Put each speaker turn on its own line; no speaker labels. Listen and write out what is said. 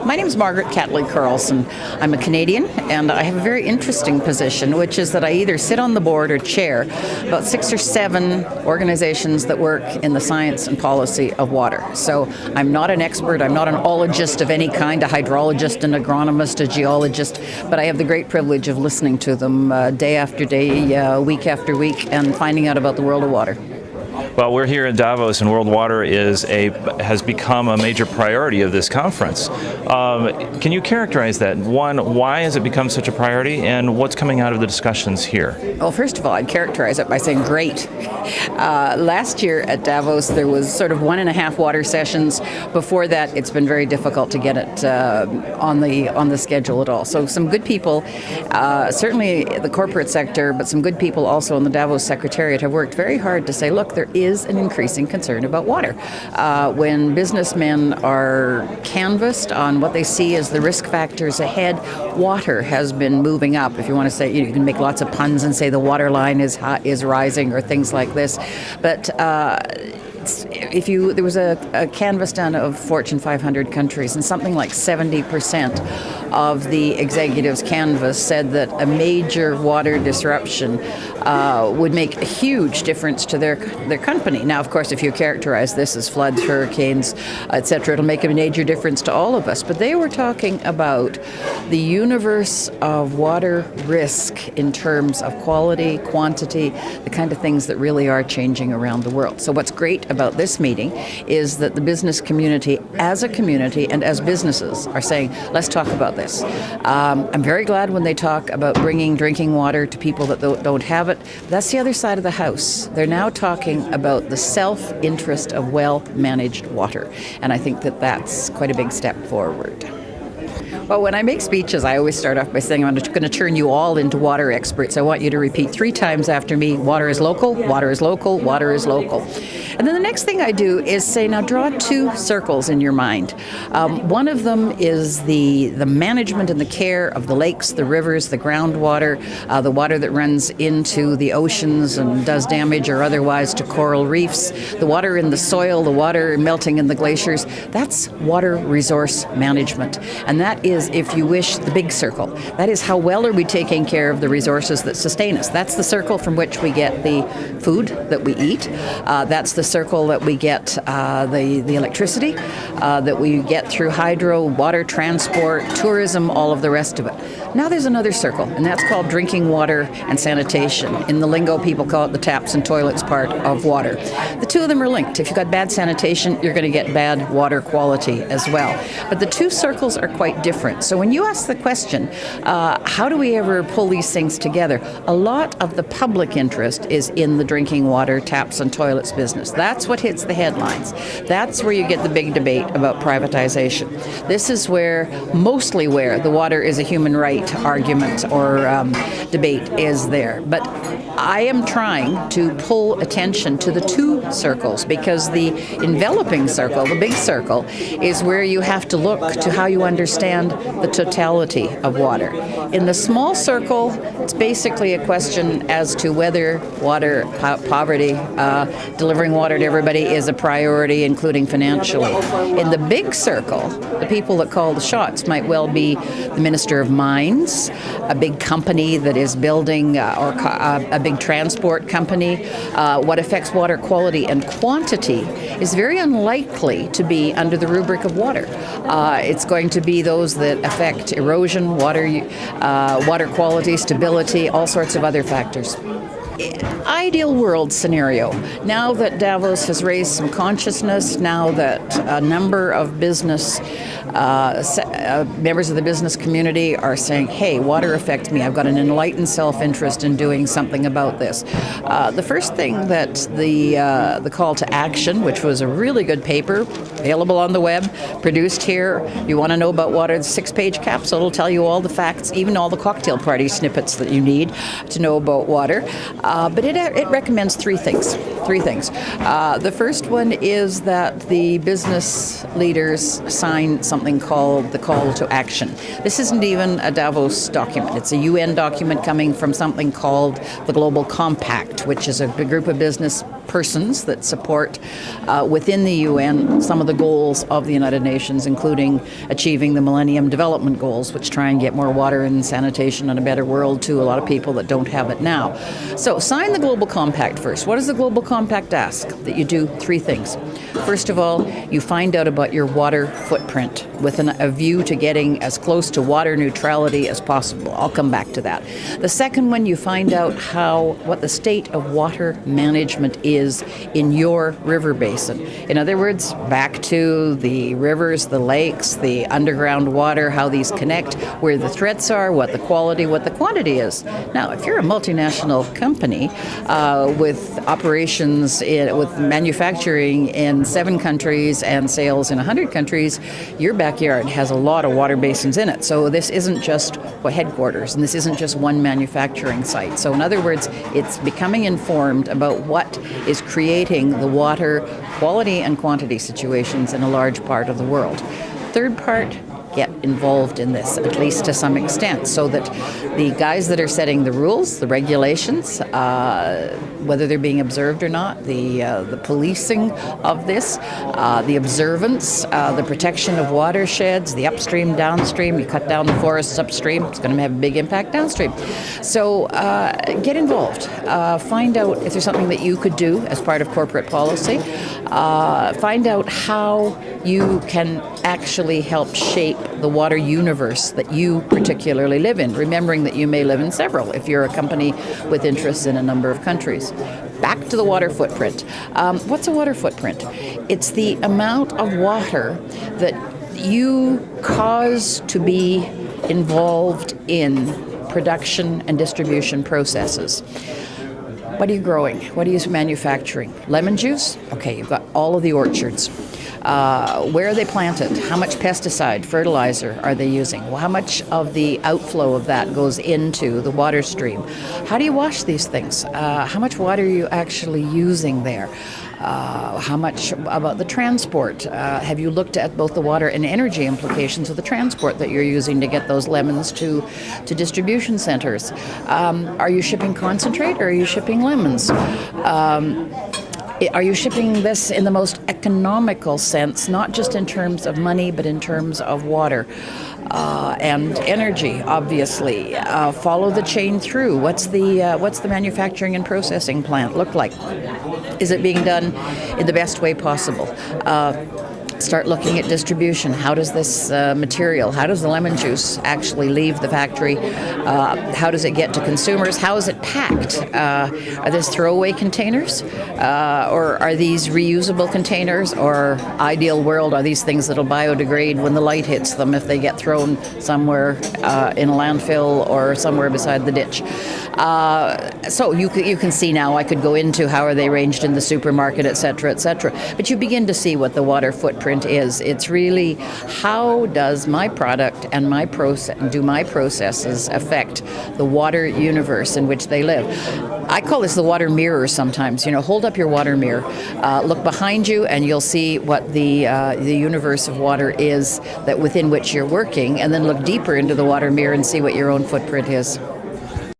My name is Margaret Catley-Carlson. I'm a Canadian, and I have a very interesting position, which is that I either sit on the board or chair about 6 or 7 organizations that work in the science and policy of water. So I'm not an expert, I'm not an ologist of any kind, a hydrologist, an agronomist, a geologist, but I have the great privilege of listening to them day after day, week after week, and finding out about the world of water.
Well, we're here in Davos, and world water has become a major priority of this conference. Can you characterize that? One, why has it become such a priority, and what's coming out of the discussions here?
Well, first of all, I'd characterize it by saying great. Last year at Davos, there was sort of 1.5 water sessions. Before that, it's been very difficult to get it on the schedule at all. So some good people, certainly the corporate sector, but some good people also in the Davos Secretariat have worked very hard to say, look, there is an increasing concern about water. When businessmen are canvassed on what they see as the risk factors ahead, water has been moving up. If you want to say, you can make lots of puns and say the water line is rising or things like this. But there was a canvass done of Fortune 500 countries, and something like 70% of the executives canvass said that a major water disruption would make a huge difference to their company. Now, of course, if you characterize this as floods, hurricanes, etc., it'll make a major difference to all of us. But they were talking about the universe of water risk in terms of quality, quantity, the kind of things that really are changing around the world. So what's great about this meeting is that the business community and as businesses are saying, let's talk about this. I'm very glad when they talk about bringing drinking water to people that don't have it. That's the other side of the house. They're now talking about the self-interest of well-managed water. And I think that that's quite a big step forward. Well, when I make speeches, I always start off by saying I'm going to turn you all into water experts. I want you to repeat 3 times after me, water is local, water is local, water is local. And then the next thing I do is say, now draw 2 circles in your mind. One of them is the management and the care of the lakes, the rivers, the groundwater, the water that runs into the oceans and does damage or otherwise to coral reefs, the water in the soil, the water melting in the glaciers. That's water resource management. And that is, if you wish, the big circle. That is, how well are we taking care of the resources that sustain us? That's the circle from which we get the food that we eat. That's the circle that we get the electricity, that we get through hydro, water transport, tourism, all of the rest of it. Now there's another circle, and that's called drinking water and sanitation. In the lingo, people call it the taps and toilets part of water. The 2 of them are linked. If you've got bad sanitation, you're going to get bad water quality as well. But the 2 circles are quite different. So when you ask the question, how do we ever pull these things together? A lot of the public interest is in the drinking water, taps and toilets business. That's what hits the headlines. That's where you get the big debate about privatization. This is mostly where the water is a human right argument or debate is there. But I am trying to pull attention to the 2 circles, because the enveloping circle, the big circle, is where you have to look to how you understand the totality of water. In the small circle, it's basically a question as to whether water poverty, delivering water to everybody is a priority, including financially. In the big circle, the people that call the shots might well be the Minister of Mines, a big company that is building, or a big transport company. What affects water quality and quantity is very unlikely to be under the rubric of water. It's going to be those that affect erosion, water quality, stability, all sorts of other factors. Ideal world scenario. Now that Davos has raised some consciousness, now that a number of business members of the business community are saying, hey, water affects me. I've got an enlightened self-interest in doing something about this. The first thing that the call to action, which was a really good paper, available on the web, produced here. You want to know about water, the 6-page capsule will tell you all the facts, even all the cocktail party snippets that you need to know about water. But it recommends 3 things. The first one is that the business leaders sign something called the call to action. This isn't even a Davos document. It's a UN document coming from something called the Global Compact, which is a group of business persons that support within the UN some of the goals of the United Nations, including achieving the Millennium Development Goals, which try and get more water and sanitation and a better world to a lot of people that don't have it now. So sign the Global Compact first. What does the Global Compact ask? That you do three things. First of all, you find out about your water footprint with a view to getting as close to water neutrality as possible. I'll come back to that. The second one, you find out what the state of water management is in your river basin. In other words, back to the rivers, the lakes, the underground water, how these connect, where the threats are, what the quality, what the quantity is. Now, if you're a multinational company with operations, with manufacturing in 7 countries and sales in 100 countries, your backyard has a lot of water basins in it. So this isn't just headquarters, and this isn't just one manufacturing site. So in other words, it's becoming informed about what is creating the water quality and quantity situations in a large part of the world. Third part, get involved in this, at least to some extent, so that the guys that are setting the rules, the regulations, whether they're being observed or not, the policing of this, the observance, the protection of watersheds, the upstream, downstream. You cut down the forests upstream, it's going to have a big impact downstream. So get involved. Find out if there's something that you could do as part of corporate policy. Find out how you can actually help shape the water universe that you particularly live in, remembering that you may live in several if you're a company with interests in a number of countries. Back to the water footprint. What's a water footprint? It's the amount of water that you cause to be involved in production and distribution processes. What are you growing? What are you manufacturing? Lemon juice? Okay, you've got all of the orchards. Where are they planted? How much pesticide, fertilizer are they using? How much of the outflow of that goes into the water stream? How do you wash these things? How much water are you actually using there? How much about the transport? Have you looked at both the water and energy implications of the transport that you're using to get those lemons to distribution centers? Are you shipping concentrate or are you shipping lemons? Are you shipping this in the most economical sense, not just in terms of money, but in terms of water and energy, obviously? Follow the chain through. What's the manufacturing and processing plant look like? Is it being done in the best way possible? Start looking at distribution. How does this material, how does the lemon juice actually leave the factory? How does it get to consumers? How is it packed? Are these throwaway containers? Or are these reusable containers? Or ideal world, are these things that'll biodegrade when the light hits them if they get thrown somewhere in a landfill or somewhere beside the ditch? So you can see now, I could go into how are they arranged in the supermarket, et cetera, but you begin to see what the water footprint is. It's really how does my product and my processes affect the water universe in which they live. I call this the water mirror sometimes. Hold up your water mirror, look behind you, and you'll see what the universe of water is that within which you're working, and then look deeper into the water mirror and see what your own footprint is.